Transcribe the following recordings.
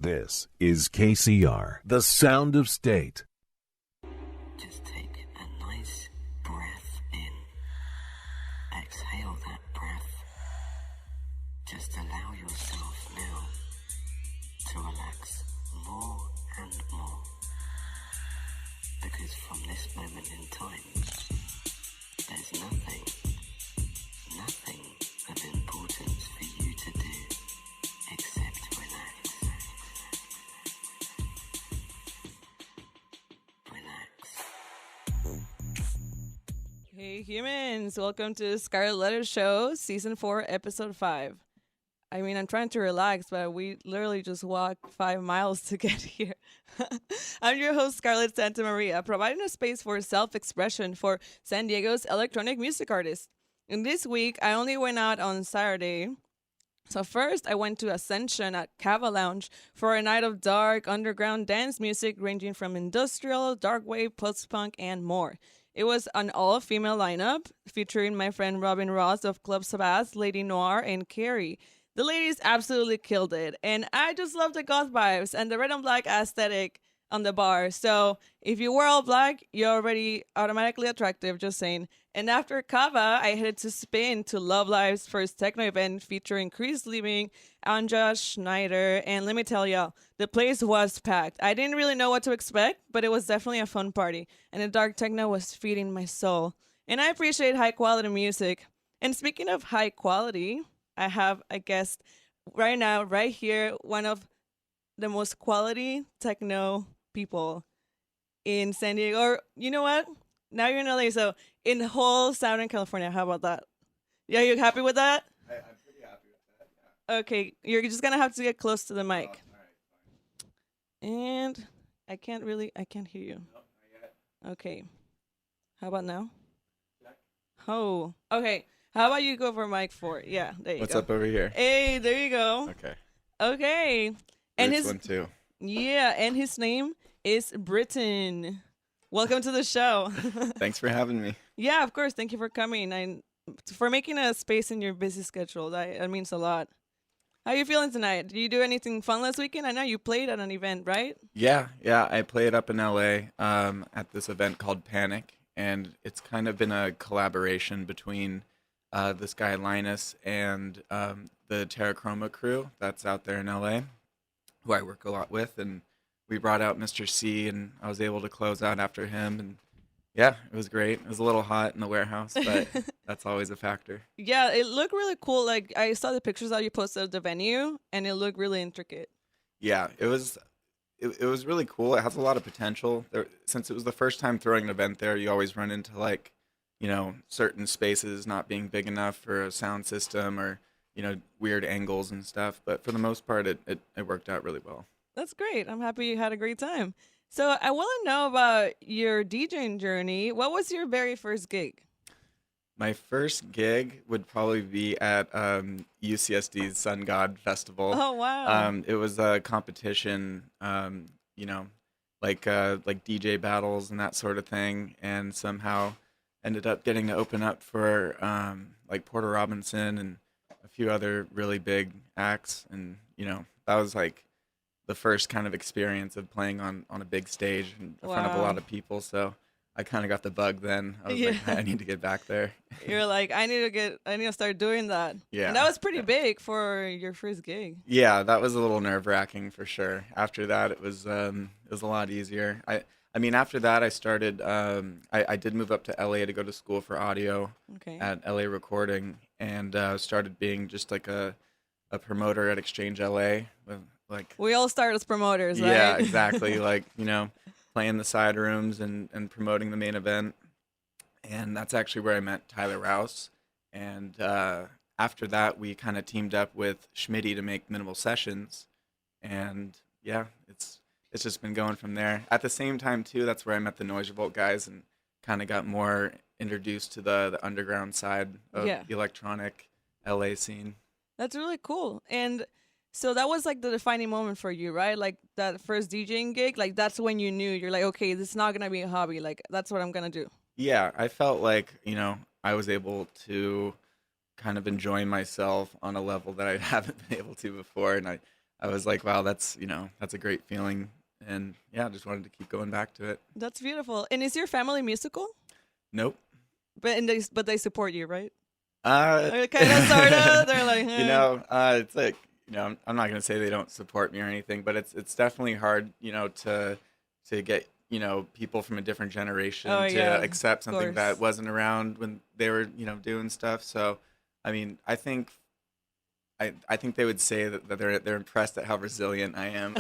This is KCR, the sound of state. Just take a nice breath in. Exhale that breath. Just allow yourself now to relax more and more. Because from this moment in time, there's nothing of importance for you to do except relax. Hey humans, welcome to Scarlett Show, Season 4, Episode 5. I mean, I'm trying to relax, but we literally just walked 5 miles to get here. I'm your host, Scarlett Santa Maria, providing a space for self-expression for San Diego's electronic music artists. And this week, I only went out on Saturday. So first, I went to Ascension at Cava Lounge for a night of dark, underground dance music ranging from industrial, dark wave, post-punk, and more. It was an all-female lineup featuring my friend Robin Ross of Club Sabbath, Lady Noir, and Carrie. The ladies absolutely killed it, and I just love the goth vibes and the red and black aesthetic on the bar. So if you wear all black, you're already automatically attractive, just saying. And after Cava, I headed to Spin to Love Live's first techno event featuring Chris Liebing, Anja Schneider, and let me tell y'all, the place was packed. I didn't really know what to expect, but it was definitely a fun party, and the dark techno was feeding my soul. And I appreciate high quality music. And speaking of high quality, I have a guest right now, right here, one of the most quality techno people in San Diego. Or you know what? Now you're in LA, so in the whole Southern California. How about that? Yeah, you happy with that? I'm pretty happy with that, yeah. Okay, you're just gonna have to get close to the mic. All right, fine. And I can't hear you. Nope, not yet. Okay. How about now? Check. Oh, okay. How about you go for mic 4? Yeah, there you What's go. up over here? Hey, there you go. Okay. Okay. And Roots one too. yeah, and his name is Britton. Welcome to the show. Thanks for having me. Yeah, of course. Thank you for coming and for making a space in your busy schedule. That means a lot. How are you feeling tonight? Did you do anything fun last weekend? I know you played at an event, right? Yeah. I played up in LA at this event called Panic, and it's kind of been a collaboration between this guy Linus and the Terrachroma crew that's out there in LA, who I work a lot with, and we brought out Mr. C, and I was able to close out after him, and yeah, it was great. It was a little hot in the warehouse, but that's always a factor. Yeah, it looked really cool. Like I saw the pictures that you posted of the venue, and it looked really intricate. Yeah, it was really cool. It has a lot of potential. Since it was the first time throwing an event there, you always run into certain spaces not being big enough for a sound system or, weird angles and stuff. But for the most part, it worked out really well. That's great. I'm happy you had a great time. So I want to know about your DJing journey. What was your very first gig? My first gig would probably be at UCSD's Sun God Festival. Oh, wow. It was a competition, like DJ battles and that sort of thing, and somehow ended up getting to open up for like Porter Robinson and a few other really big acts, and that was like the first kind of experience of playing on a big stage in front of a lot of people. So I kind of got the bug then. I was like, I need to get back there. You're like, I need to start doing that. Yeah. And that was pretty big for your first gig. Yeah, that was a little nerve-wracking for sure. After that, it was a lot easier. I mean, after that, I started. I did move up to LA to go to school for audio at LA Recording, and started being just like a promoter at Exchange LA. We all start as promoters, right? Yeah, exactly. Playing the side rooms and promoting the main event. And that's actually where I met Tyler Rouse. And after that, we kind of teamed up with Schmitty to make Minimal Sessions. And yeah, it's just been going from there. At the same time, too, that's where I met the Noise Revolt guys and kind of got more introduced to the underground side of the electronic LA scene. That's really cool. And so that was like the defining moment for you, right? Like that first DJing gig, like that's when you knew you're like, okay, this is not going to be a hobby. Like that's what I'm going to do. Yeah, I felt like, I was able to kind of enjoy myself on a level that I haven't been able to before. And I was like, wow, that's a great feeling. And yeah, I just wanted to keep going back to it. That's beautiful. And is your family musical? Nope. But they support you, right? Uh, Kind of, sort of. They're like, it's like, I'm not gonna say they don't support me or anything, but it's definitely hard, to get, people from a different generation Oh, to yeah, accept of something that course. wasn't around when they were, doing stuff. So, I mean, I think they would say that they're impressed at how resilient I am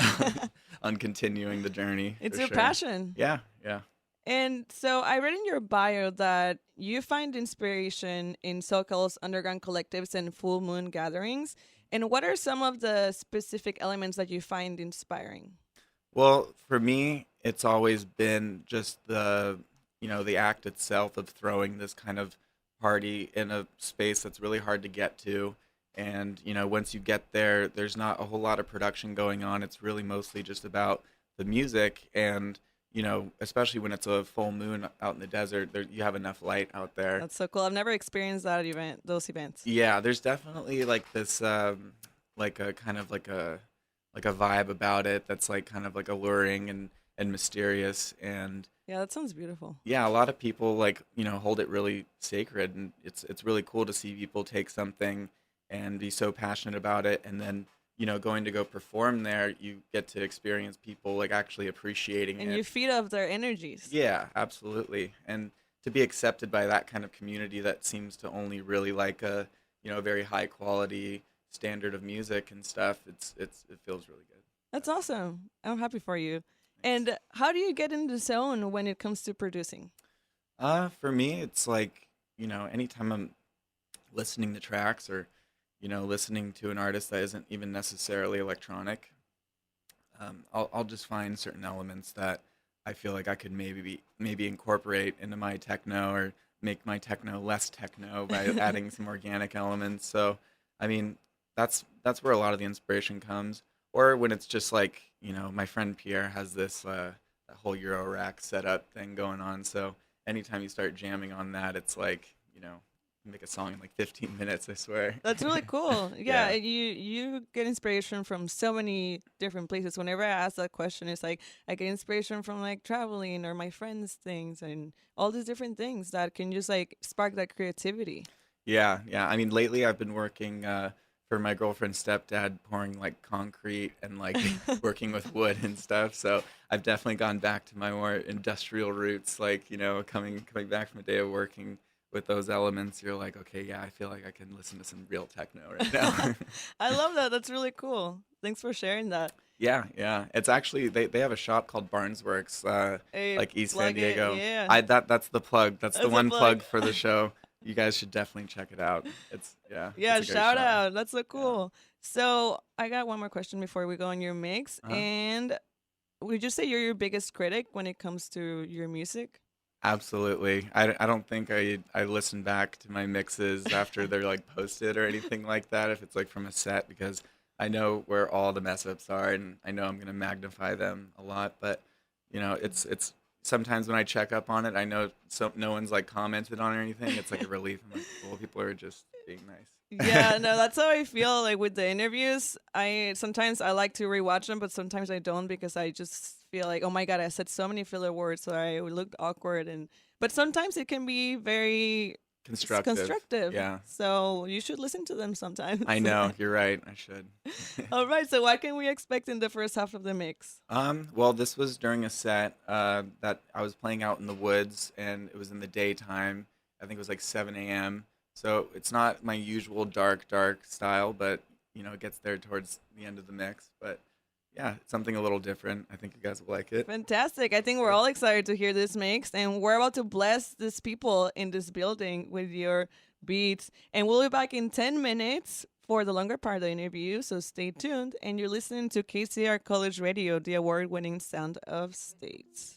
on continuing the journey. It's for your sure. passion. Yeah, yeah. And so I read in your bio that you find inspiration in SoCal's underground collectives and full moon gatherings. And what are some of the specific elements that you find inspiring? Well, for me, it's always been just the act itself of throwing this kind of party in a space that's really hard to get to. And, once you get there, there's not a whole lot of production going on. It's really mostly just about the music. And, especially when it's a full moon out in the desert, you have enough light out there. That's so cool. I've never experienced those events. Yeah, there's definitely like this, like a kind of like a vibe about it that's like kind of like alluring and mysterious. And Yeah, that sounds beautiful. yeah, a lot of people like, hold it really sacred, and it's really cool to see people take something and be so passionate about it, and then, going to go perform there, you get to experience people like actually appreciating And it. you feed off their energies. Yeah, absolutely. And to be accepted by that kind of community that seems to only really like a, very high quality standard of music and stuff, it feels really good. That's awesome. I'm happy for you. Thanks. And how do you get in the zone when it comes to producing? For me, it's like, anytime I'm listening to tracks or, listening to an artist that isn't even necessarily electronic, I'll just find certain elements that I feel like I could maybe incorporate into my techno or make my techno less techno by adding some organic elements. So, I mean, that's where a lot of the inspiration comes. Or when it's just like, my friend Pierre has this that whole Euro rack setup thing going on. So anytime you start jamming on that, it's like, you make a song in like 15 minutes, I swear. That's really cool. Yeah, Yeah. you get inspiration from so many different places. Whenever I ask that question, it's like I get inspiration from like traveling or my friends' things and all these different things that can just like spark that creativity. Yeah, yeah. I mean, lately I've been working for my girlfriend's stepdad, pouring like concrete and like working with wood and stuff. So I've definitely gone back to my more industrial roots, like, coming back from a day of working with those elements. You're like, okay, yeah, I feel like I can listen to some real techno right now. I love that. That's really cool. Thanks for sharing that. Yeah, yeah. It's actually they have a shop called Barnesworks, Hey, like East plug San Diego. it, yeah. That's the plug. That's That's the a one plug. plug for the show. You guys should definitely check it out. Yeah, it's a great shout shop. out. That's so cool. So I got one more question before we go on your mix. Uh-huh. And would you say you're your biggest critic when it comes to your music? Absolutely. I don't think I listen back to my mixes after they're like posted or anything like that if it's like from a set, because I know where all the mess ups are and I know I'm gonna magnify them a lot. But it's sometimes when I check up on it, I know no one's like commented on it or anything. It's like a relief. I'm like, well, people are just being nice. Yeah, no, that's how I feel like with the interviews. Sometimes I like to rewatch them, but sometimes I don't because I just feel like, oh my god, I said so many filler words, so I looked awkward. But sometimes it can be very constructive. Yeah. So you should listen to them sometimes. I know, you're right. I should. All right. So what can we expect in the first half of the mix? Well, this was during a set that I was playing out in the woods, and it was in the daytime. I think it was like 7 a.m. So it's not my usual dark style, but it gets there towards the end of the mix. But yeah, it's something a little different. I think you guys will like it. Fantastic. I think we're all excited to hear this mix, and we're about to bless these people in this building with your beats. And we'll be back in 10 minutes for the longer part of the interview, so stay tuned. And you're listening to KCR College Radio, the award-winning sound of states.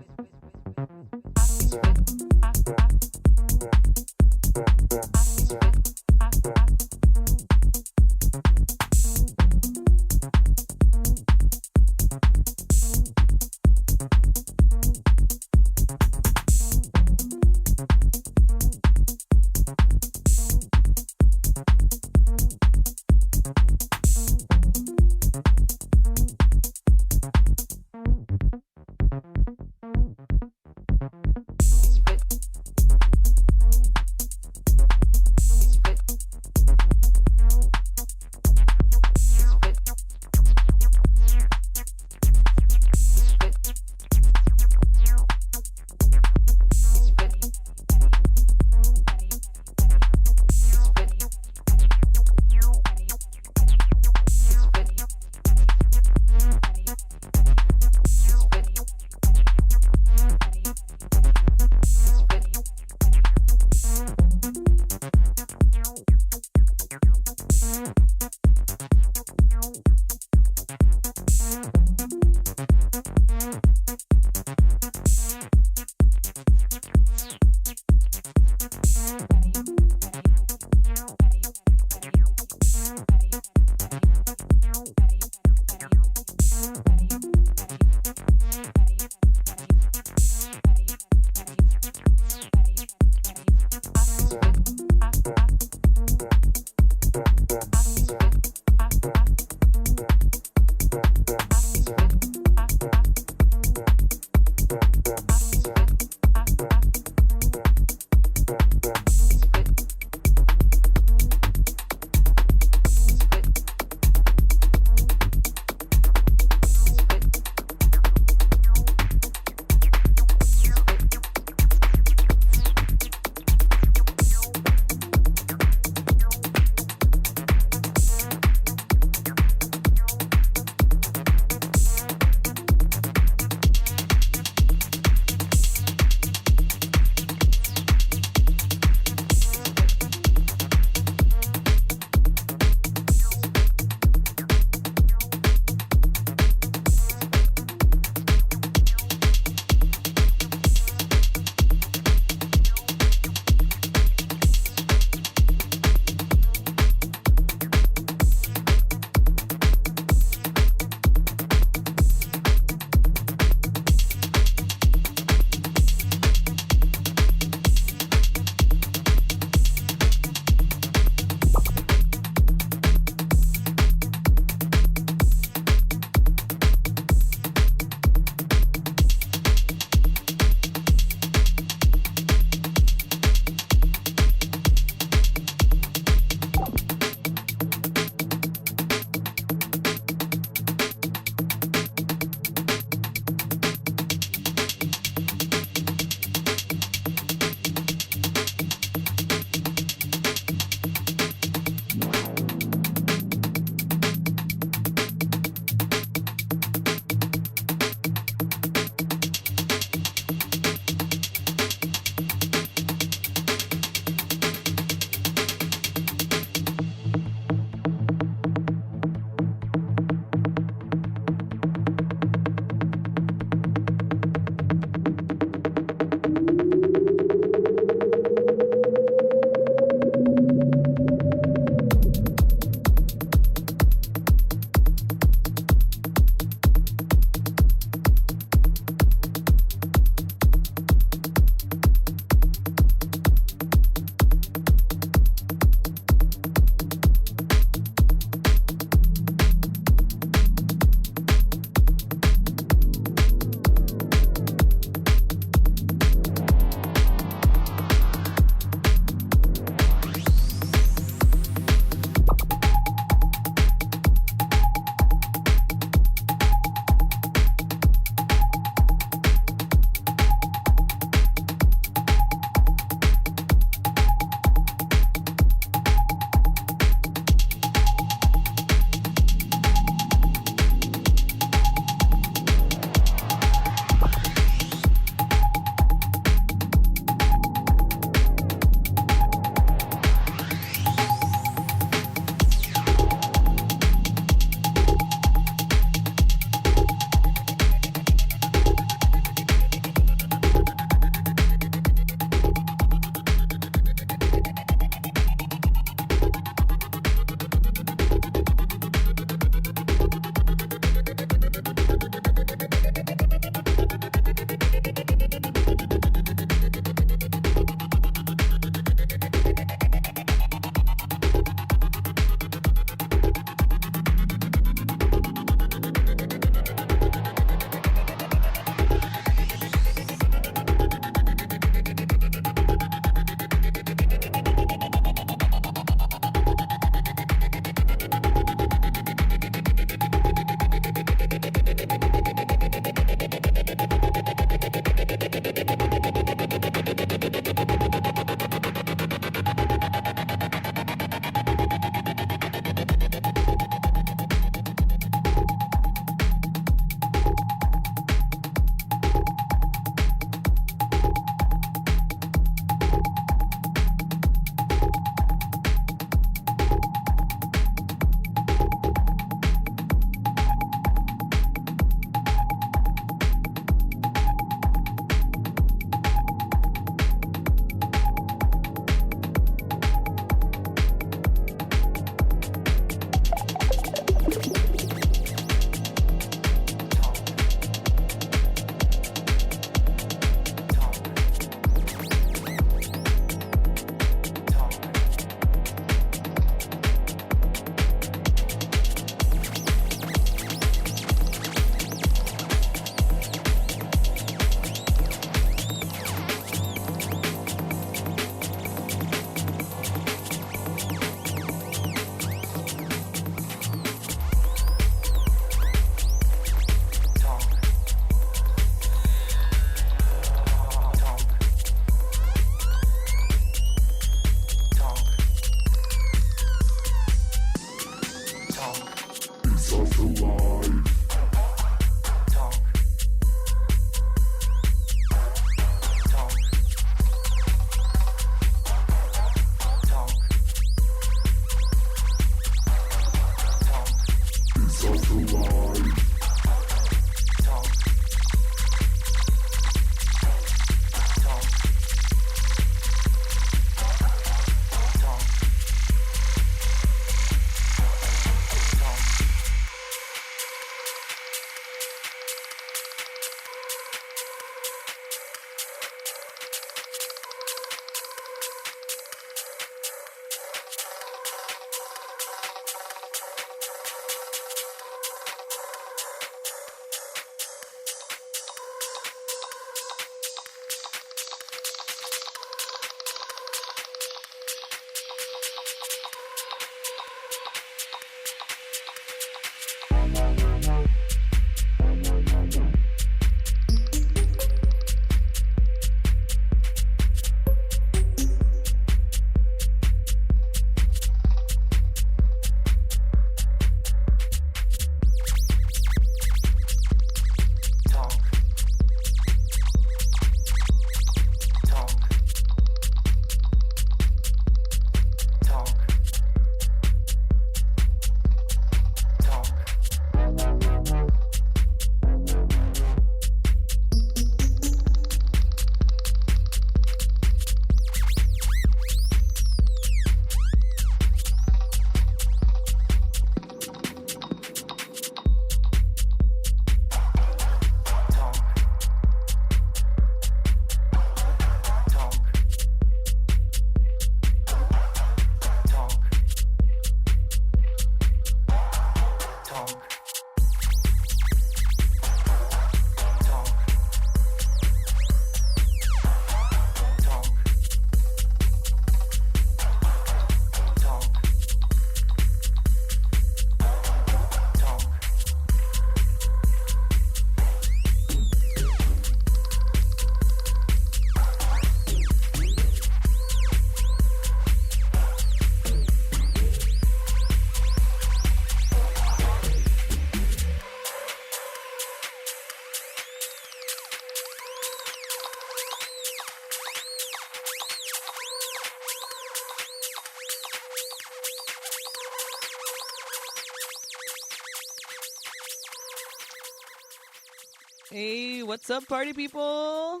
Hey, what's up, party people?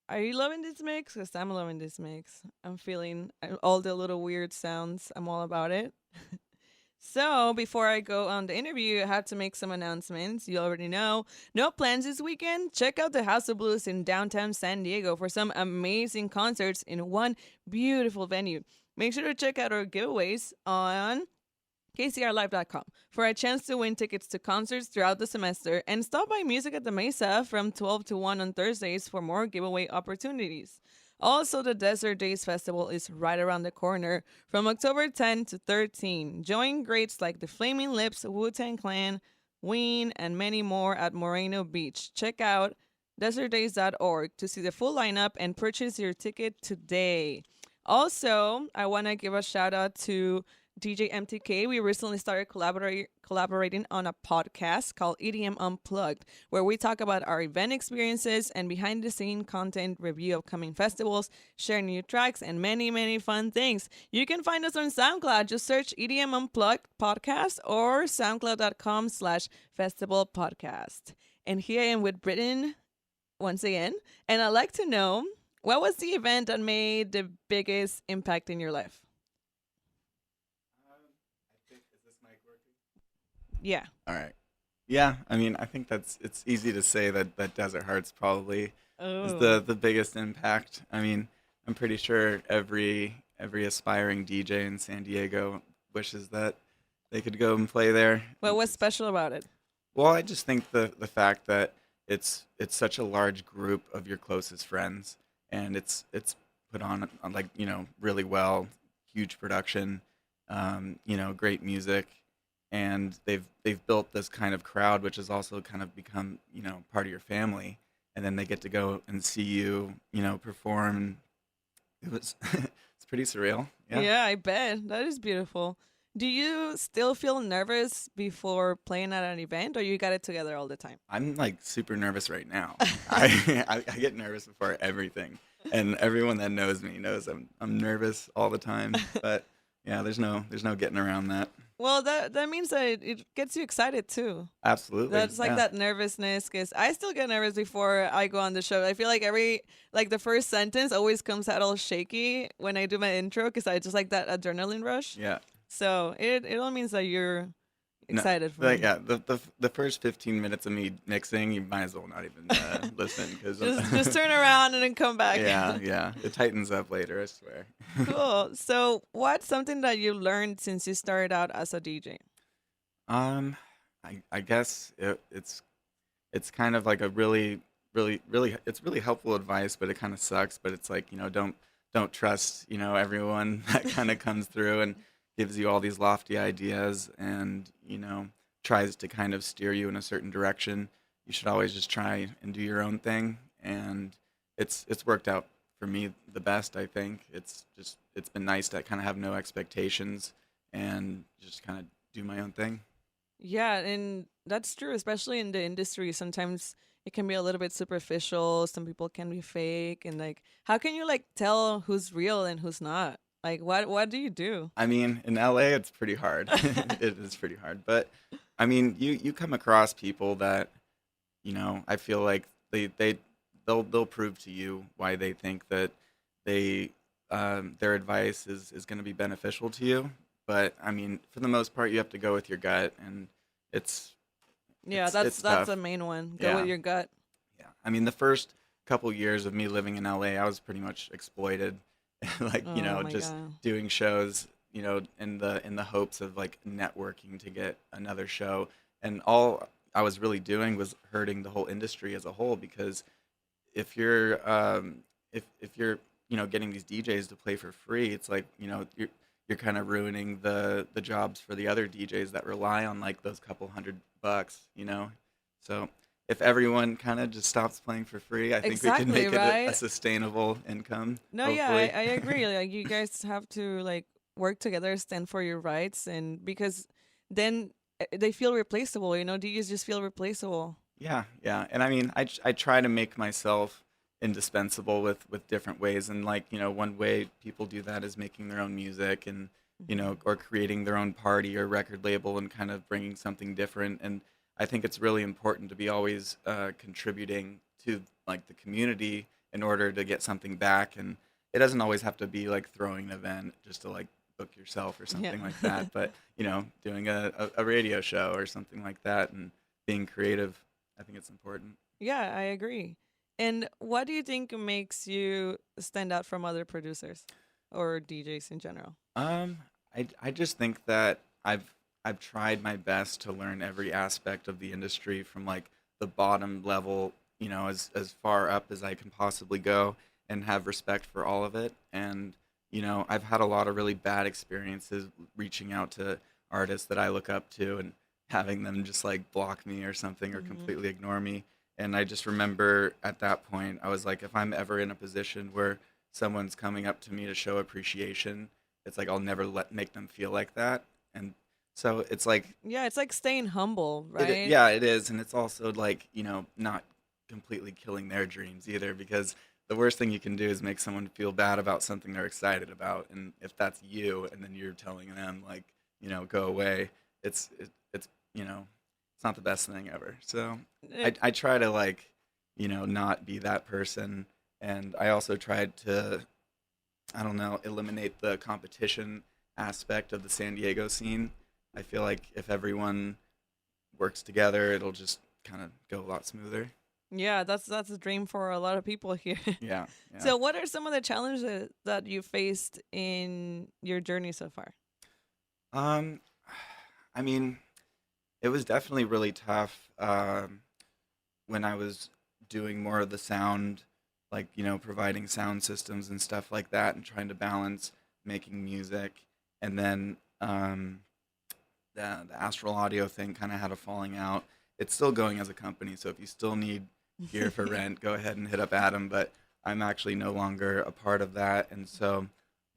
Are you loving this mix? Because I'm loving this mix. I'm feeling all the little weird sounds. I'm all about it. So, before I go on the interview, I have to make some announcements. You already know. No plans this weekend? Check out the House of Blues in downtown San Diego for some amazing concerts in one beautiful venue. Make sure to check out our giveaways on KCRLive.com for a chance to win tickets to concerts throughout the semester, and stop by Music at the Mesa from 12 to 1 on Thursdays for more giveaway opportunities. Also, the Desert Days Festival is right around the corner from October 10 to 13. Join greats like the Flaming Lips, Wu-Tang Clan, Ween, and many more at Moreno Beach. Check out desertdays.org to see the full lineup and purchase your ticket today. Also, I want to give a shout out to DJ MTK. We recently started collaborating on a podcast called EDM Unplugged, where we talk about our event experiences and behind the scene content, review upcoming festivals, share new tracks, and many, many fun things. You can find us on SoundCloud. Just search EDM Unplugged podcast or soundcloud.com/festival podcast. And here I am with Britton once again. And I'd like to know, what was the event that made the biggest impact in your life? Is this mic working? Yeah. All right. Yeah, I mean, I think it's easy to say that Desert Hearts probably is the biggest impact. I mean, I'm pretty sure every aspiring DJ in San Diego wishes that they could go and play there. Well, what's special about it? Well, I just think the fact that it's such a large group of your closest friends, and it's put on like, you know, really well, huge production, you know, great music, and they've built this kind of crowd which has also kind of become, you know, part of your family, and then they get to go and see you, you know, perform. It was it's pretty surreal. Yeah, I bet. That is beautiful. Do you still feel nervous before playing at an event, or you got it together all the time? I'm like super nervous right now. I get nervous before everything, and everyone that knows me knows I'm nervous all the time. But yeah, there's no getting around that. Well, that means that it gets you excited too. Absolutely. That's like that nervousness, because I still get nervous before I go on the show. I feel like the first sentence always comes out all shaky when I do my intro, because I just like that adrenaline rush. Yeah. So it all means that you're excited for like, me. yeah, the first 15 minutes of me mixing, you might as well not even listen, because just turn around and then come back. yeah, it tightens up later, I swear. Cool. So, what's something that you learned since you started out as a DJ? I guess it's kind of like a really it's really helpful advice, but it kind of sucks. But it's like, you know, don't trust, you know, everyone that kind of comes through and gives you all these lofty ideas, and, you know, tries to kind of steer you in a certain direction. You should always just try and do your own thing, and it's worked out for me the best, I think. It's been nice to kind of have no expectations and just kind of do my own thing. Yeah, and that's true, especially in the industry. Sometimes it can be a little bit superficial. Some people can be fake, and like, how can you like tell who's real and who's not? Like, what do you do? I mean, in LA, it's pretty hard. It is pretty hard. But, I mean, you come across people that, you know, I feel like they'll prove to you why they think that their advice is going to be beneficial to you. But, I mean, for the most part, you have to go with your gut, and that's the main one. Go with your gut. Yeah. I mean, the first couple years of me living in LA, I was pretty much exploited. Like, you know, just doing shows, you know, in the hopes of like networking to get another show, and all I was really doing was hurting the whole industry as a whole, because if you're if you're, you know, getting these DJs to play for free, it's like, you know, you're kind of ruining the jobs for the other DJs that rely on like those couple $100, you know. So if everyone kind of just stops playing for free, I think we can make it a sustainable income. No, hopefully. yeah, I agree. Like, you guys have to like work together, stand for your rights, and because then they feel replaceable. You know, DJs just feel replaceable. Yeah, and I mean, I try to make myself indispensable with different ways, and like, you know, one way people do that is making their own music, and, you know, or creating their own party or record label and kind of bringing something different. And I think it's really important to be always contributing to like the community in order to get something back. And it doesn't always have to be like throwing an event just to like book yourself or Yeah. something like that. But doing a radio show or something like that and being creative, I think it's important. Yeah, I agree. And what do you think makes you stand out from other producers or DJs in general? I just think that I've tried my best to learn every aspect of the industry from like the bottom level, as far up as I can possibly go, and have respect for all of it. And I've had a lot of really bad experiences reaching out to artists that I look up to and having them just like block me or something or completely ignore me. And I just remember at that point, I was like, if I'm ever in a position where someone's coming up to me to show appreciation, it's like I'll never make them feel like that. And so it's like, Yeah, it's like staying humble, right? yeah, it is. And it's also like, not completely killing their dreams either, because the worst thing you can do is make someone feel bad about something they're excited about. And if that's you, and then you're telling them like, go away, it's it's not the best thing ever. So I try to like, not be that person. And I also tried to, I don't know, eliminate the competition aspect of the San Diego scene. I feel like if everyone works together, it'll just kind of go a lot smoother. Yeah, that's a dream for a lot of people here. Yeah. So, what are some of the challenges that you faced in your journey so far? Um, I mean, it was definitely really tough when I was doing more of the sound, like, providing sound systems and stuff like that, and trying to balance making music. And then the Astral Audio thing kind of had a falling out. It's still going as a company, so if you still need gear for rent, go ahead and hit up Adam. But I'm actually no longer a part of that, and so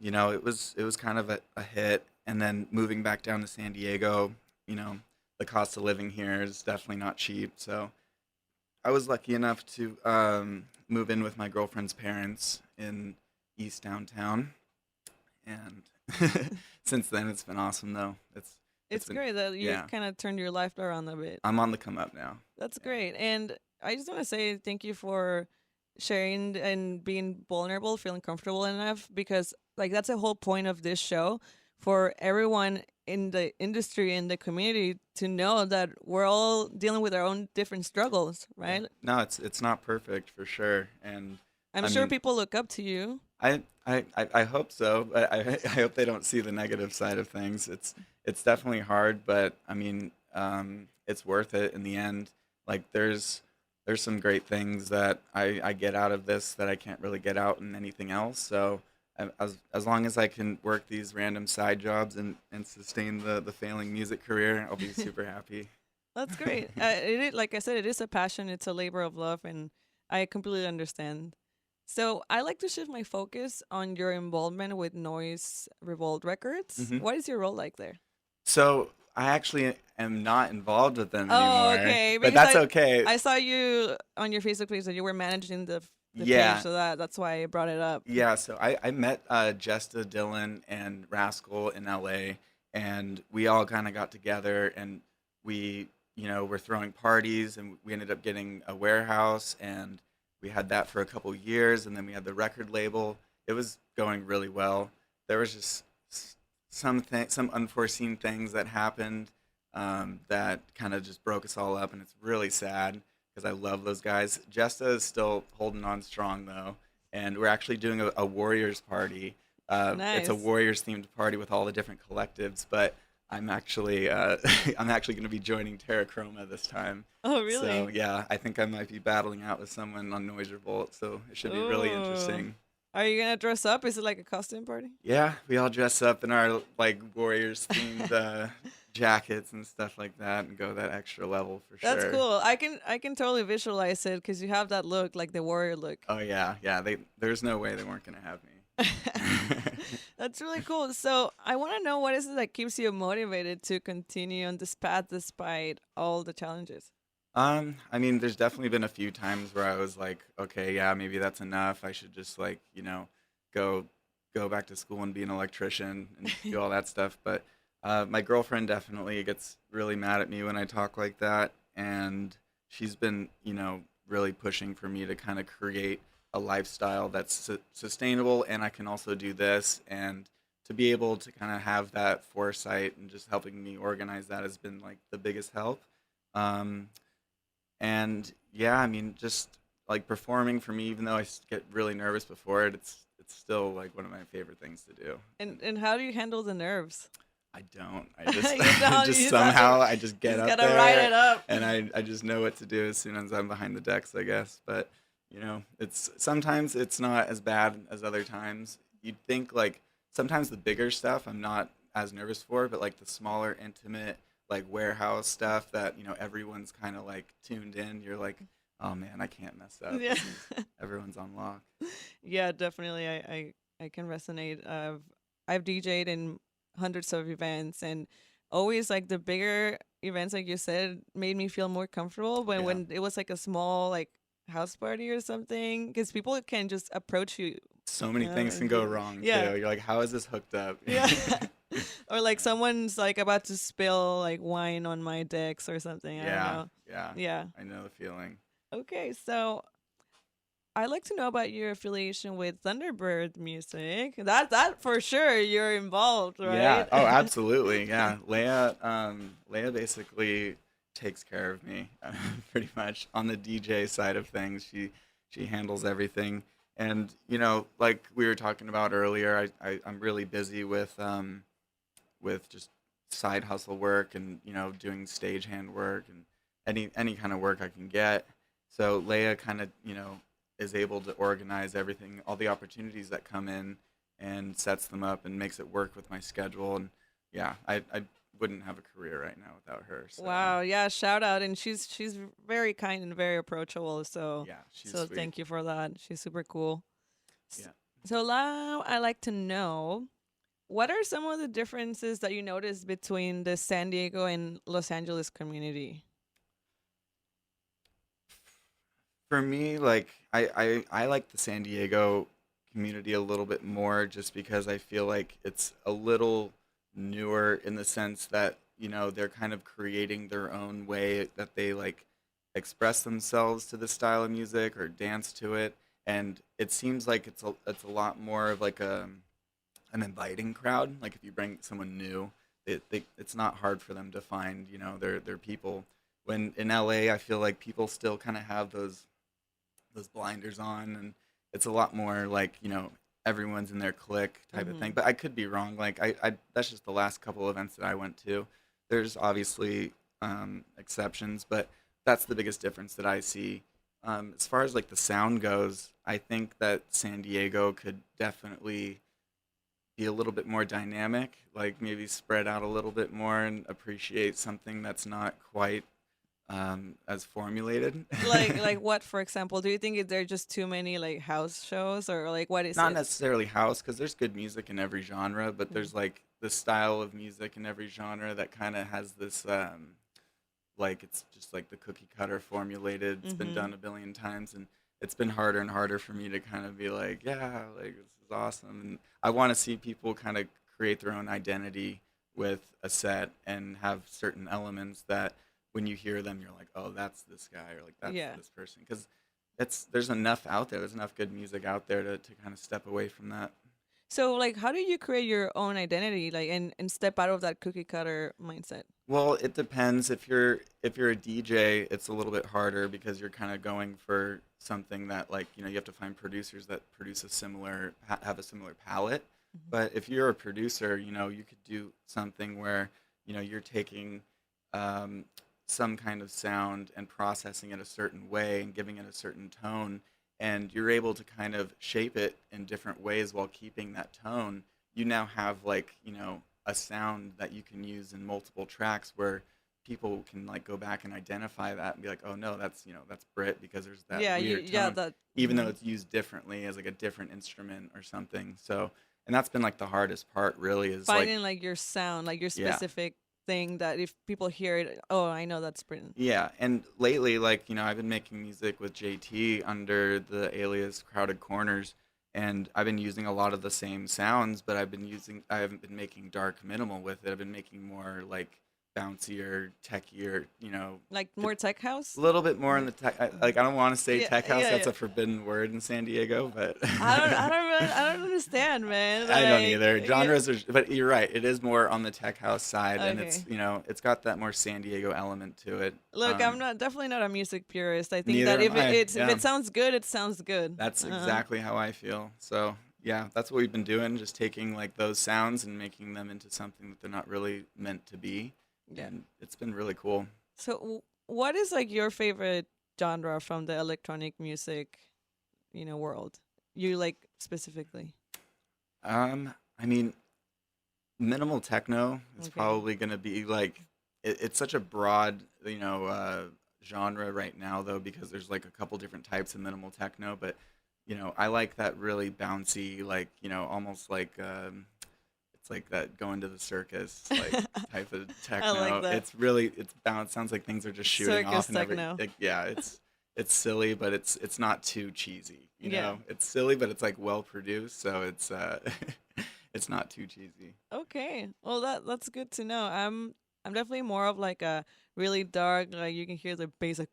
it was kind of a hit. And then moving back down to San Diego, the cost of living here is definitely not cheap. So I was lucky enough to move in with my girlfriend's parents in East Downtown, and since then it's been awesome. Though It's been, great that you yeah. kind of turned your life around a bit. I'm on the come up now. That's great. And I just want to say thank you for sharing and being vulnerable, feeling comfortable enough, because like that's the whole point of this show, for everyone in the industry, in the community, to know that we're all dealing with our own different struggles, right? No, it's not perfect for sure, and I'm I sure mean, people look up to you. I hope so, but I hope they don't see the negative side of things. It's definitely hard, but I mean, it's worth it in the end. Like there's some great things that I get out of this that I can't really get out in anything else. So as long as I can work these random side jobs and sustain the failing music career, I'll be super happy. That's great. Like I said, it is a passion. It's a labor of love, and I completely understand. So I like to shift my focus on your involvement with Noise Revolt Records. Mhm. What is your role like there? So I actually am not involved with them Oh, anymore. okay. But Because that's okay. I saw you on your Facebook page that you were managing the Yeah. page, so that's why I brought it up. Yeah, so I met Jesta, Dylan, and Rascal in LA, and we all kind of got together, and we, were throwing parties, and we ended up getting a warehouse, and we had that for a couple years, and then we had the record label. It was going really well. There was just some unforeseen things that happened that kind of just broke us all up, and it's really sad because I love those guys. Jesta is still holding on strong though, and we're actually doing a Warriors party. It's a Nice. Warriors themed party with all the different collectives, but I'm actually I'm actually going to be joining Terra Chroma this time. Oh, really? So yeah, I think I might be battling out with someone on Noise Revolt, so it should be really Ooh. interesting. Are you gonna dress up? Is it like a costume party? Yeah, we all dress up in our like Warriors themed jackets and stuff like that, and go that extra level for sure. That's cool. I can totally visualize it because you have that look, like the warrior look. Oh yeah. There's no way they weren't gonna have me. That's really cool. So I want to know, what is it that keeps you motivated to continue on this path despite all the challenges? I mean, there's definitely been a few times where I was like, okay, yeah, maybe that's enough. I should just like, go back to school and be an electrician and do all that stuff. But my girlfriend definitely gets really mad at me when I talk like that. and she's been, really pushing for me to kind of create a lifestyle that's sustainable, and I can also do this. And to be able to kind of have that foresight and just helping me organize that has been like the biggest help. Um, and yeah, I mean, just like performing for me, even though get really nervous before it, it's still like one of my favorite things to do. And how do you handle the nerves? I don't. I just You don't, just you somehow gotta- I just get just up gotta there write it up. and I just know what to do as soon as I'm behind the decks, I guess. But it's sometimes it's not as bad as other times. You'd think like sometimes the bigger stuff I'm not as nervous for, but like the smaller, intimate, like warehouse stuff that everyone's kind of like tuned in. You're like, oh man, I can't mess up. Yeah. Everyone's on lock. Yeah, definitely. I can resonate. I've DJ'd in hundreds of events, and always like the bigger events, like you said, made me feel more comfortable. But Yeah. when it was like a small like house party or something, because people can just approach you. So many Yeah, things can and go you- wrong yeah. too. You're like, how is this hooked up? Yeah. Or like someone's like about to spill like wine on my decks or something. I don't Yeah, know. yeah. Yeah. I know the feeling. Okay, so I'd like to know about your affiliation with Thunderbird Music. That for sure you're involved, right? Yeah. Oh, absolutely. Yeah. Leia basically takes care of me pretty much on the DJ side of things. She handles everything. And like we were talking about earlier, I'm really busy with just side hustle work and doing stagehand work and any kind of work I can get. So Leia kind of is able to organize everything, all the opportunities that come in, and sets them up and makes it work with my schedule. And yeah, I wouldn't have a career right now without her. So, Wow, yeah, shout out. And she's very kind and very approachable. So yeah, she's so sweet. thank you for that. She's super cool. Yeah. So now I like to know, what are some of the differences that you notice between the San Diego and Los Angeles community? For me, like I like the San Diego community a little bit more just because I feel like it's a little newer in the sense that, they're kind of creating their own way that they like express themselves to the style of music or dance to it. And it seems like it's a lot more of like an inviting crowd. Like if you bring someone new, it's not hard for them to find, their people. When in LA, I feel like people still kind of have those blinders on, and it's a lot more like everyone's in their clique type of thing. But I could be wrong. Like I that's just the last couple events that I went to. There's obviously exceptions, but that's the biggest difference that I see. As far as like the sound goes, I think that San Diego could definitely be a little bit more dynamic, like maybe spread out a little bit more and appreciate something that's not quite as formulated. Like what, for example? Do you think there are just too many like house shows, or like what is Not it? necessarily house, because there's good music in every genre, but there's like this style of music in every genre that kind of has this like it's just like the cookie cutter formulated. It's been done a billion times, and it's been harder and harder for me to kind of be like, yeah, like this is awesome. And I want to see people kind of create their own identity with a set and have certain elements that when you hear them, you're like, oh, that's this guy, or like that's Yeah. this person, because there's enough out there. There's enough good music out there to kind of step away from that. So like, how do you create your own identity, like, and step out of that cookie cutter mindset? Well, it depends. If you're a DJ, it's a little bit harder because you're kind of going for something that like you have to find producers that produce have a similar palette. But if you're a producer, you could do something where you're taking some kind of sound and processing it a certain way and giving it a certain tone, and you're able to kind of shape it in different ways while keeping that tone. You now have like a sound that you can use in multiple tracks where people can like go back and identify that and be like, oh no, that's that's Brit, because there's that Yeah, weird tone, yeah, that even though it's used differently as like a different instrument or something. So, and that's been like the hardest part really, is finding like your sound, like your Yeah. specific thing that if people hear it, oh, I know that's Britton. Yeah, and lately, like, I've been making music with JT under the alias Crowded Corners, and I've been using a lot of the same sounds, but I haven't been making dark minimal with it. I've been making more like bouncier, techier, Like more tech house? a little bit more in the tech. Like I don't want to say Yeah, tech house. yeah, That's yeah. a forbidden word in San Diego, but I don't understand, man. I don't Like, either. yeah. Genres are, but you're right. It is more on the tech house side, and Okay. it's got that more San Diego element to it. Look, I'm not definitely not a music purist. I think Neither that am I. if Yeah, it sounds good, it sounds good. that's exactly how I feel. So yeah, that's what we've been doing. Just taking like those sounds and making them into something that they're not really meant to be, Yeah. and it's been really cool. So, what is like your favorite genre from the electronic music, world? You like specifically? I mean, minimal techno is Okay. probably going to be like it's such a broad genre right now though, because there's like a couple different types of minimal techno, but I like that really bouncy, like almost like it's like that going to the circus like type of techno. like that. It's bounce, sounds like things are just shooting Circus off and techno. yeah, it's silly, but it's not too cheesy, Yeah. it's silly, but it's like well produced, so it's it's not too cheesy. Okay. Well, that's good to know. I'm definitely more of like a really dark, like you can hear the bass like.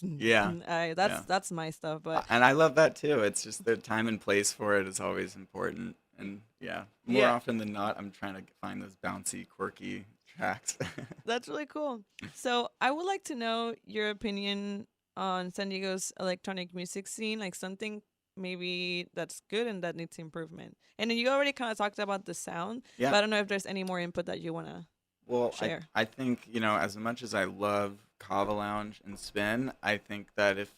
Yeah. Yeah. That's my stuff. But And I love that too. It's just the time and place for it is always important. And yeah, more Yeah. often than not, I'm trying to find those bouncy, quirky tracks. that's really cool. So I would like to know your opinion on San Diego's electronic music scene, like something maybe that's good and that needs improvement. And then you already kind of talked about the sound, Yeah. but I don't know if there's any more input that you want to Well, share. I think, as much as I love Kava Lounge and Spin, I think that if,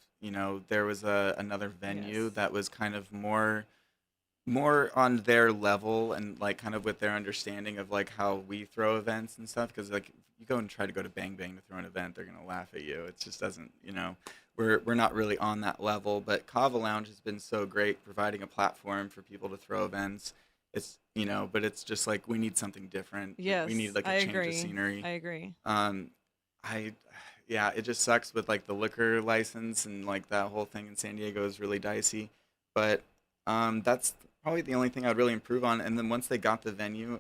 there was another venue Yes. that was kind of more on their level and like kind of with their understanding of like how we throw events and stuff, because like if you go and try to go to Bang Bang to throw an event, they're gonna laugh at you. It just doesn't, we're not really on that level. But Kava Lounge has been so great providing a platform for people to throw events. It's but it's just like we need something different. Yes, We need like I a change agree. of scenery. I agree. I yeah, it just sucks with like the liquor license and like that whole thing in San Diego is really dicey. But that's probably the only thing I'd really improve on. And then once they got the venue,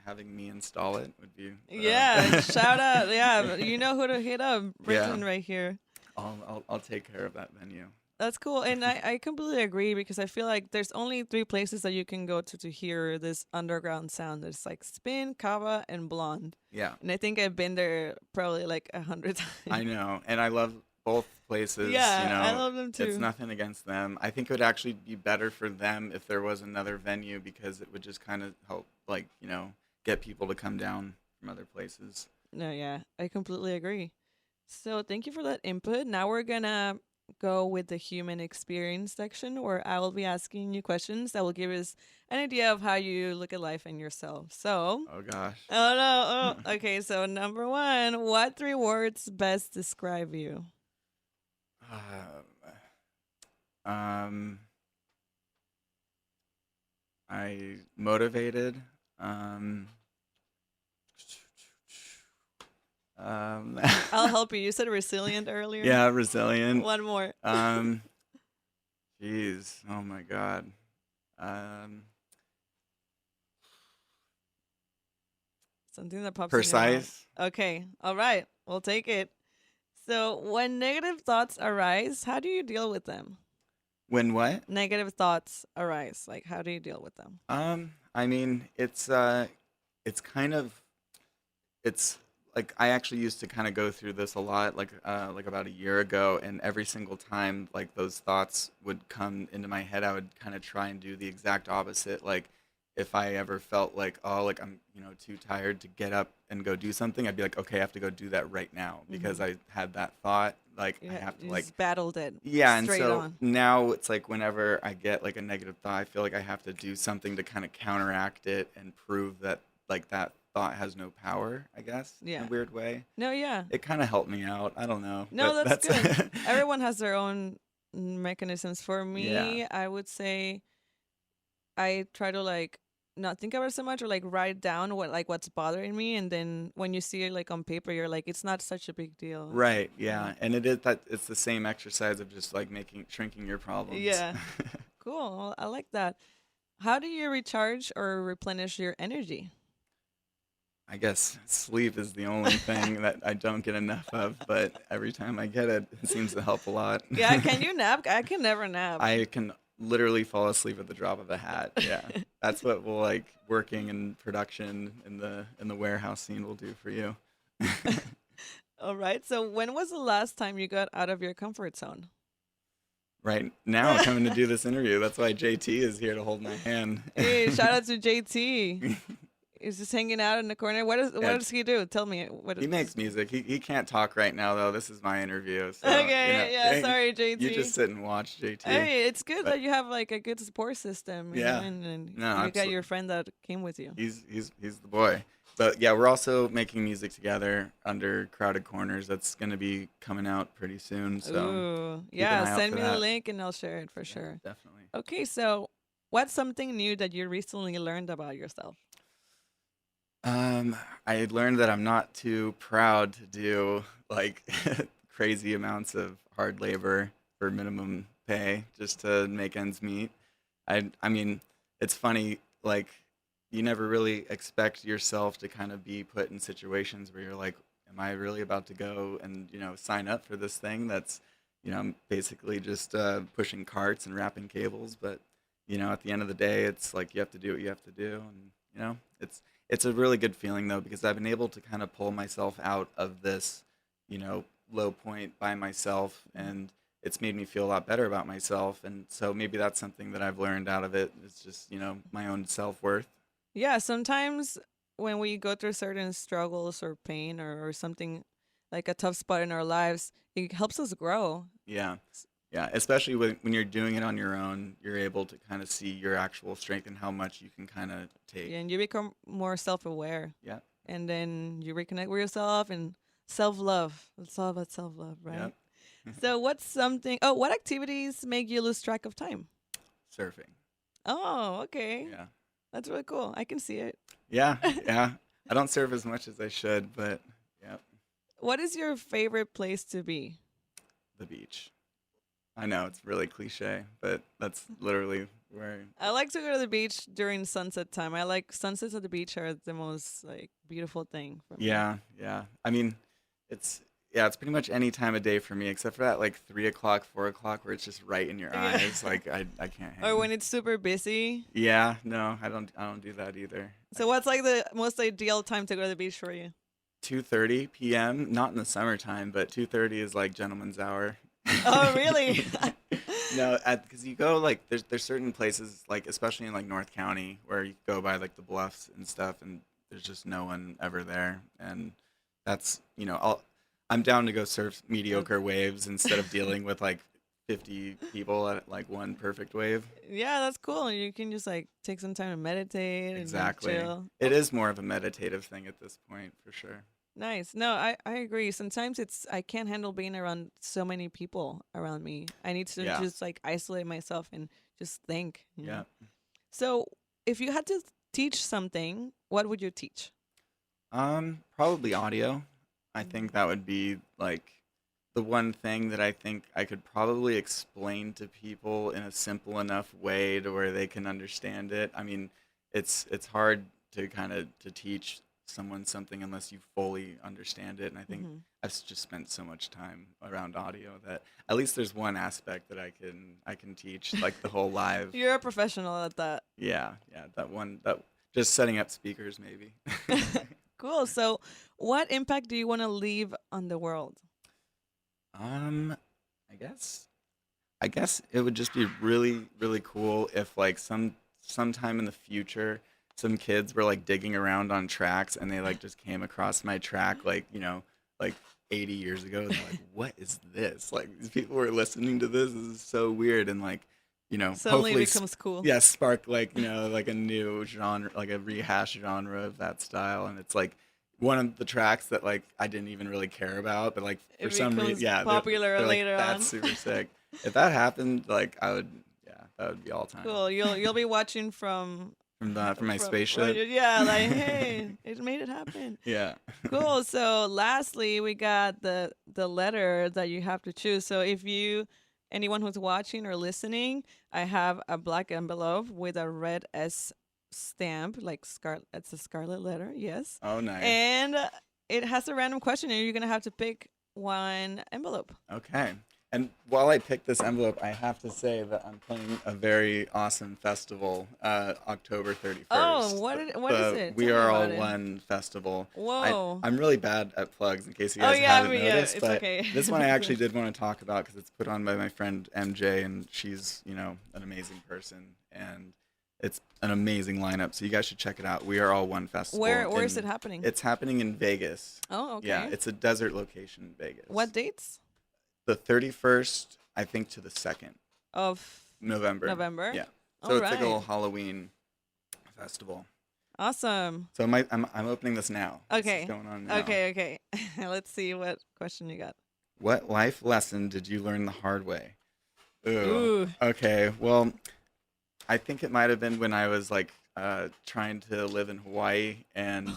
having me install it would be Yeah, shout out. Yeah, you know who to hit up. Britton Yeah. right here. I'll take care of that venue. That's cool. And I completely agree because I feel like there's only three places that you can go to hear this underground sound. There's like Spin, Kava, and Blonde. Yeah, And I think I've been there probably like 100 times. I know, and I love both places. Yeah, I love them It's too. nothing against them. I think it would actually be better for them if there was another venue because it would just kind of help, like get people to come down from other places. No, yeah, I completely agree. So thank you for that input. Now we're gonna go with the human experience section where I will be asking you questions that will give us an idea of how you look at life and yourself. So, Oh gosh. oh no, oh, okay. So number one, what three words best describe you? Um, I motivated. Um, I'll help you. You said resilient earlier. yeah, resilient. One more. Jeez, oh my God. Um, Something that pops in your mind. precise. Okay. All right. We'll take it. So when negative thoughts arise, how do you deal with them? When what? Negative thoughts arise. Like, how do you deal with them? I mean, it's kind of, it's like I actually used to kind of go through this a lot, like about a year ago, and every single time like those thoughts would come into my head, I would kind of try and do the exact opposite. Like if I ever felt like, oh, like I'm too tired to get up and go do something, I'd be like, okay, I have to go do that right now because I had that thought. Like I have to You like just battled it. yeah, and straight so on. now it's like whenever I get like a negative thought, I feel like I have to do something to kind of counteract it and prove that like that thought has no power, I guess, in Yeah. a weird way. No, yeah. It kind of helped me out. I don't know. No, but that's good. Everyone has their own mechanisms. For me, Yeah. I would say I try to like not think about it so much or like write down what's bothering me, and then when you see it like on paper, you're like, it's not such a big deal. Right, yeah. And it is that it's the same exercise of just like shrinking your problems. Yeah. Cool. Well, I like that. How do you recharge or replenish your energy? I guess sleep is the only thing that I don't get enough of, but every time I get it, it seems to help a lot. Yeah, can you nap? I can never nap. I can literally fall asleep at the drop of a hat. Yeah. That's what will like working in production in the warehouse scene will do for you. All right. So when was the last time you got out of your comfort zone? Right now coming to do this interview. That's why JT is here to hold my hand. Hey, shout out to JT. He's just hanging out in the corner. What does he do? Tell me. He makes music. He can't talk right now though. This is my interview. So, Okay, yeah, hey, sorry, JT. You just sit and watch JT. Hey, it's good But- that you have like a good support system. you Yeah. know, and No, you got your friend that came with you. He's the boy. But yeah, we're also making music together under Crowded Corners. That's gonna be coming out pretty soon. So Ooh, an eye yeah. out Send for me the that. link and I'll share it for sure. definitely. Okay, so what's something new that you recently learned about yourself? I learned that I'm not too proud to do like crazy amounts of hard labor for minimum pay just to make ends meet. I mean, it's funny, like you never really expect yourself to kind of be put in situations where you're like, am I really about to go and, sign up for this thing that's, basically just pushing carts and wrapping cables, but at the end of the day, it's like you have to do what you have to do, and it's a really good feeling though, because I've been able to kind of pull myself out of this, low point by myself, and it's made me feel a lot better about myself. And so maybe that's something that I've learned out of it. It's just, my own self-worth. Yeah, sometimes when we go through certain struggles or pain or something like a tough spot in our lives, it helps us grow. Yeah. Yeah. Especially when you're doing it on your own, you're able to kind of see your actual strength and how much you can kind of take. And you become more self-aware. Yeah. And then you reconnect with yourself and self-love. It's all about self-love, right? Yep. So what activities make you lose track of time? Surfing. Oh, okay. Yeah. That's really cool. I can see it. Yeah. Yeah. I don't surf as much as I should, but yeah, What is your favorite place to be? the beach. I know it's really cliche, but that's literally where. I like to go to the beach during sunset time. I like sunsets at the beach are the most like beautiful thing for me. Yeah, yeah. I mean, it's it's pretty much any time of day for me, except for that like 3 o'clock, 4 o'clock, where it's just right in your Yeah. eyes. Like I can't hang. Or when it's super busy. Yeah, no, I don't do that either. So what's like the most ideal time to go to the beach for you? 2:30 p.m. Not in the summertime, but 2:30 is like gentleman's hour. Oh, really? No, because you go like there's certain places like especially in like North County where you go by like the bluffs and stuff, and there's just no one ever there, and that's I'm down to go surf mediocre waves instead of dealing with like 50 people at like one perfect wave. Yeah, that's cool. You can just like take some time to meditate Exactly. and chill. It is more of a meditative thing at this point for sure. Nice. No, I agree. Sometimes I can't handle being around so many people around me. I need to Yeah. just like isolate myself and just think. Yeah. So if you had to teach something, what would you teach? Probably audio. I think that would be like the one thing that I think I could probably explain to people in a simple enough way to where they can understand it. I mean, it's hard to kind of to teach someone something unless you fully understand it. And I think I've just spent so much time around audio that at least there's one aspect that I can teach, like the whole live. You're a professional at that. Yeah, that just setting up speakers maybe. Cool. So what impact do you want to leave on the world? I guess it would just be really, really cool if like sometime in the future some kids were like digging around on tracks and they like just came across my track like 80 years ago. They're like, what is this? Like these people were listening to this. This is so weird, and like Suddenly hopefully it becomes cool. yeah, spark like like a new genre, like a rehash genre of that style, and it's like one of the tracks that like I didn't even really care about, but like for It some reason, becomes yeah, popular they're like, later on. that's super sick. If that happened, like that would be all time. Cool. You'll be watching from From my from- spaceship. Yeah, like hey, it made it happen. Yeah. Cool. So lastly, we got the letter that you have to choose. So if anyone who's watching or listening, I have a black envelope with a red S stamp, like it's a scarlet letter, yes. Oh, nice. And it has a random question, and you're gonna have to pick one envelope. Okay. And while I pick this envelope, I have to say that I'm playing a very awesome festival, October 31st. Oh, what is it? We Tell me Are All about it. One festival. Whoa. I'm really bad at plugs, in case you Oh, guys yeah, haven't I mean, yeah, noticed. it's But okay. this one I actually did want to talk about because it's put on by my friend MJ, and she's, an amazing person. And it's an amazing lineup, so you guys should check it out. We Are All One festival. Where is it happening? It's happening in Vegas. Oh, okay. Yeah, it's a desert location in Vegas. What dates? The 31st, I think, to the 2nd. Of November. Yeah. So it's like a Alright. little Halloween festival. Awesome. So I'm opening this now. This Okay. is going on now. Okay. Let's see what question you got. What life lesson did you learn the hard way? Ooh. Okay. Well, I think it might have been when I was like trying to live in Hawaii, and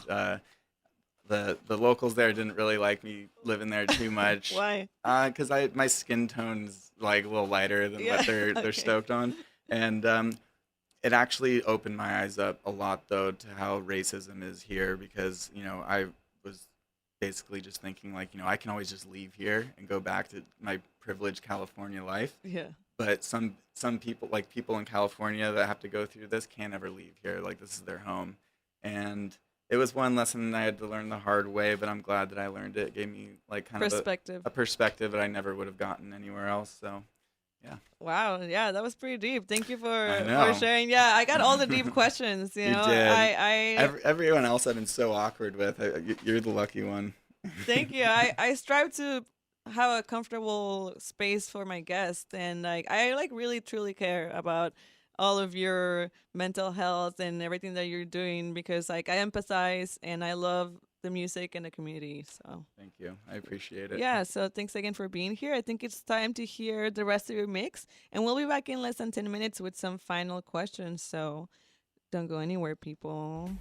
the locals there didn't really like me living there too much. Why? Because my skin tone's like a little lighter than Yeah, what they're okay. stoked on, and it actually opened my eyes up a lot though to how racism is here, because I was basically just thinking like I can always just leave here and go back to my privileged California life, Yeah. but some people, like people in California that have to go through this, can't ever leave here, like this is their home. And it was one lesson I had to learn the hard way, but I'm glad that I learned it. It gave me like kind Perspective. of a perspective that I never would have gotten anywhere else. So yeah. Wow. Yeah, that was pretty deep. Thank you I know. for sharing. Yeah, I got all the deep questions. You You know, did. I Everyone else I've been so awkward with. You're the lucky one. thank you. I strive to have a comfortable space for my guests, and I really truly care about all of your mental health and everything that you're doing, because I empathize and I love the music and the community. So Thank you. I appreciate it. yeah, so thanks again for being here. I think it's time to hear the rest of your mix, and we'll be back in less than 10 minutes with some final questions. So don't go anywhere, people.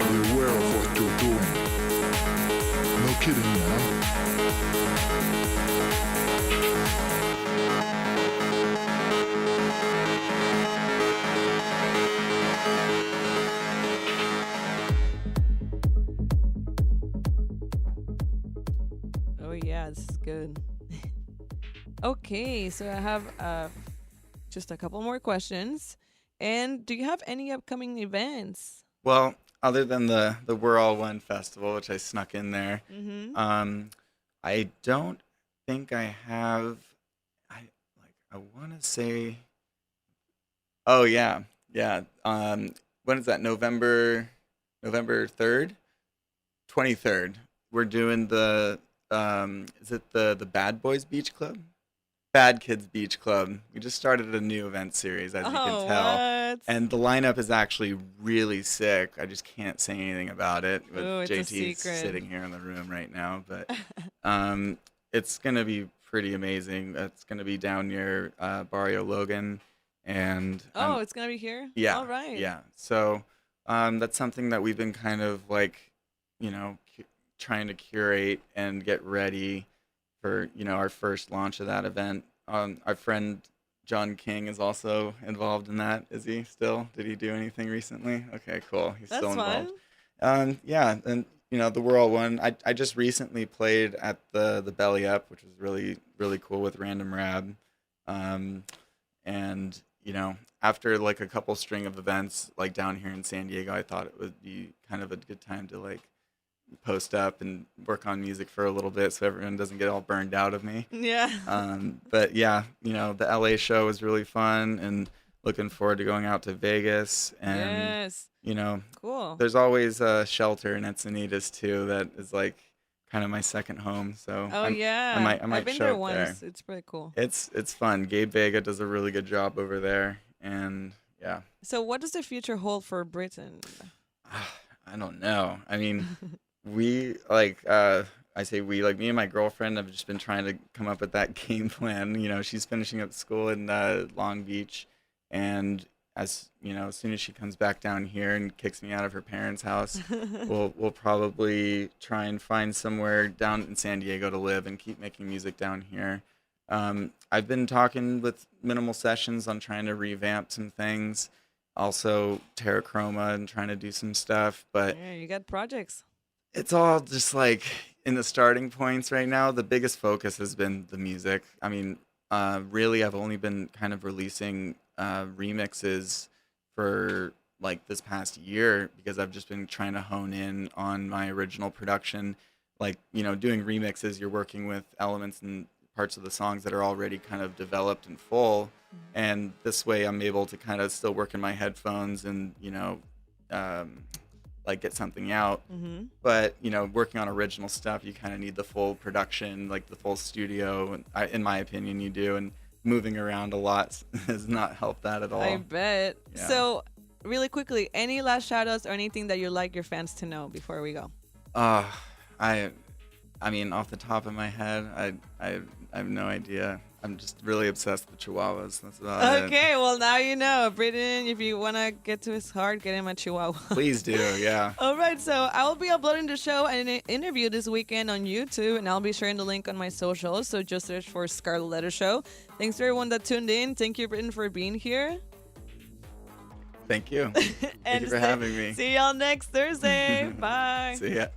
Be aware of what you're doing. No kidding, man. Oh yeah, this is good. Okay, so I have just a couple more questions. And do you have any upcoming events? Well, other than the We're All One festival, which I snuck in there, Mm-hmm. I don't think I have. I want to say. Oh yeah, yeah. When is that? November 3rd, 23rd. We're doing the is it the Bad Boys Beach Club? Bad Kids Beach Club. We just started a new event series, as you can tell. What? And the lineup is actually really sick. I just can't say anything about it with Ooh, it's a JT secret. sitting here in the room right now. But it's going to be pretty amazing. It's going to be down near Barrio Logan. And Oh, it's gonna be here? yeah, All right. yeah. So that's something that we've been kind of like, trying to curate and get ready for, our first launch of that event. Our friend John King is also involved in that. Is he still? Did he do anything recently? Okay, cool. He's That's still involved. fun. Yeah, and the World One. I just recently played at the Belly Up, which was really really cool with Random Rab, and after like a couple string of events like down here in San Diego, I thought it would be kind of a good time to like post up and work on music for a little bit so everyone doesn't get all burned out of me. Yeah. But yeah, the LA show was really fun and looking forward to going out to Vegas. And, Yes. Cool. there's always a shelter in Encinitas too that is like kind of my second home. So Oh yeah. I might I've been show there up once. there. It's pretty cool. It's fun. Gabe Vega does a really good job over there. And yeah, So what does the future hold for Britain? I don't know. I mean, we I say we, like me and my girlfriend have just been trying to come up with that game plan. She's finishing up school in Long Beach, and as soon as she comes back down here and kicks me out of her parents' house, we'll probably try and find somewhere down in San Diego to live and keep making music down here. I've been talking with Minimal Sessions on trying to revamp some things, also Terrachroma and trying to do some stuff, but Yeah, you got projects. it's all just like in the starting points right now. The biggest focus has been the music. I mean, really, I've only been kind of releasing remixes for like this past year because I've just been trying to hone in on my original production. Like, doing remixes, you're working with elements and parts of the songs that are already kind of developed and full. And this way I'm able to kind of still work in my headphones and, like get something out. Mm-hmm. But, working on original stuff, you kind of need the full production, like the full studio. And in my opinion, you do. And moving around a lot has not helped that at all. I bet. Yeah. So, really quickly, any last shout outs or anything that you'd like your fans to know before we go? I mean, off the top of my head, I have no idea. I'm just really obsessed with Chihuahuas. That's about it. Okay, well, now you know. Britton, if you want to get to his heart, get him a Chihuahua. Please do, yeah. All right, so I will be uploading the show and an interview this weekend on YouTube, and I'll be sharing the link on my socials. So just search for Scarlett Letter Show. Thanks to everyone that tuned in. Thank you, Britton, for being here. Thank you. Thank And you for having me. See y'all next Thursday. Bye. See ya.